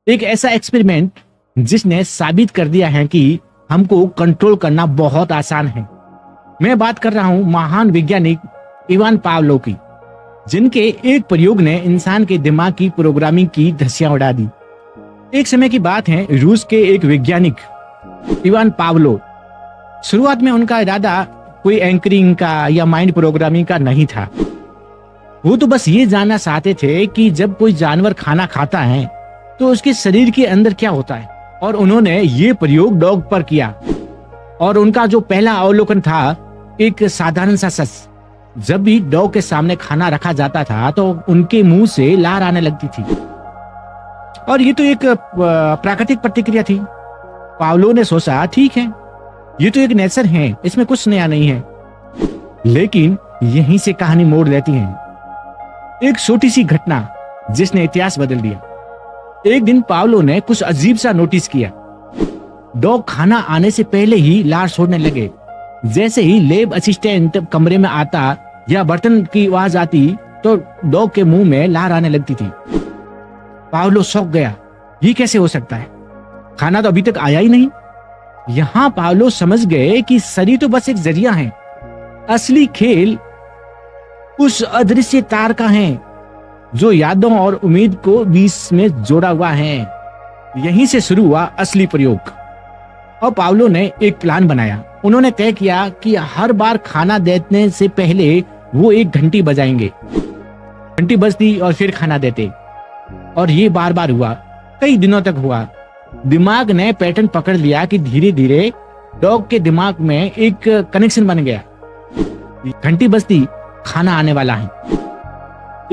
एक ऐसा एक्सपेरिमेंट जिसने साबित कर दिया है कि हमको कंट्रोल करना बहुत आसान है। मैं बात कर रहा हूं महान वैज्ञानिक इवान पावलोव की, जिनके एक प्रयोग ने इंसान के दिमाग की प्रोग्रामिंग की धज्जियां उड़ा दी। एक समय की बात है, रूस के एक वैज्ञानिक इवान पावलोव, शुरुआत में उनका इरादा कोई एंकरिंग का या माइंड प्रोग्रामिंग का नहीं था। वो तो बस ये जानना चाहते थे कि जब कोई जानवर खाना खाता है तो उसके शरीर के अंदर क्या होता है, और उन्होंने ये प्रयोग डॉग पर किया। और उनका जो पहला अवलोकन था एक साधारण सा सच, जब भी डॉग के सामने खाना रखा जाता था तो उनके मुंह से लार आने लगती थी। और ये तो एक प्राकृतिक प्रतिक्रिया थी। पावलोव ने सोचा, ठीक है, ये तो एक नेचर है, इसमें कुछ नया नहीं है। लेकिन यहीं से कहानी मोड़ लेती है एक छोटी सी घटना जिसने इतिहास बदल दिया। एक दिन पावलोव ने कुछ अजीब सा नोटिस किया। डॉग खाना आने से पहले ही लार छोड़ने लगे। जैसे ही लैब असिस्टेंट कमरे में आता या बर्तन की आवाज आती तो डॉग के मुंह में लार आने लगती थी। पावलोव चौंक गया, ये कैसे हो सकता है, खाना तो अभी तक आया ही नहीं। यहां पावलोव समझ गए कि शरीर तो बस एक जरिया है, असली खेल उस अदृश्य तार का है जो यादों और उम्मीद को बीच में जोड़ा हुआ है। यहीं से शुरू हुआ असली प्रयोग। और पावलोव ने एक प्लान बनाया। उन्होंने तय किया कि हर बार खाना देने से पहले वो एक घंटी बजाएंगे। घंटी बजती और फिर खाना देते, और ये बार बार हुआ, कई दिनों तक हुआ। दिमाग ने पैटर्न पकड़ लिया कि धीरे धीरे डॉग के दिमाग में एक कनेक्शन बन गया। घंटी बजती, खाना आने वाला है।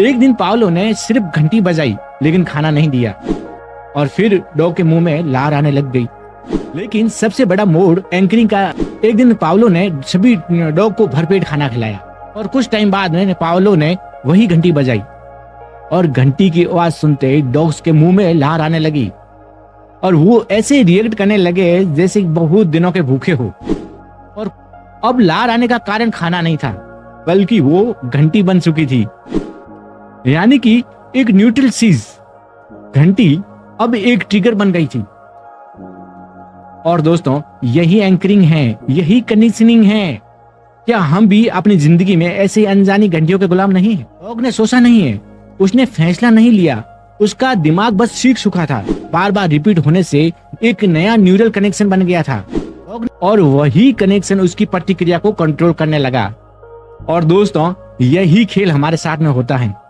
एक दिन पावलोव ने सिर्फ घंटी बजाई लेकिन खाना नहीं दिया, और फिर डॉग के मुंह में लार आने लग गई। लेकिन सबसे बड़ा मोड़ एंकरिंग का। एक दिन पावलोव ने सभी डॉग को भरपेट खाना खिलाया, और कुछ टाइम बाद पावलोव ने वही घंटी बजाई, और घंटी की आवाज सुनते डॉग्स के मुंह में लार आने लगी, और वो ऐसे रिएक्ट करने लगे जैसे बहुत दिनों के भूखे हो। और अब लार आने का कारण खाना नहीं था, बल्कि वो घंटी बन चुकी थी। यानी कि एक न्यूट्रल चीज, घंटी, अब एक ट्रिगर बन गई थी। और दोस्तों, यही एंकरिंग है, यही कंडीशनिंग है। क्या हम भी अपनी जिंदगी में ऐसे अनजानी घंटियों के गुलाम नहीं हैं? डॉग ने सोचा नहीं है, उसने फैसला नहीं लिया, उसका दिमाग बस सीख चुका था। बार बार रिपीट होने से एक नया न्यूरल कनेक्शन बन गया था, और वही कनेक्शन उसकी प्रतिक्रिया को कंट्रोल करने लगा। और दोस्तों, यही खेल हमारे साथ में होता है।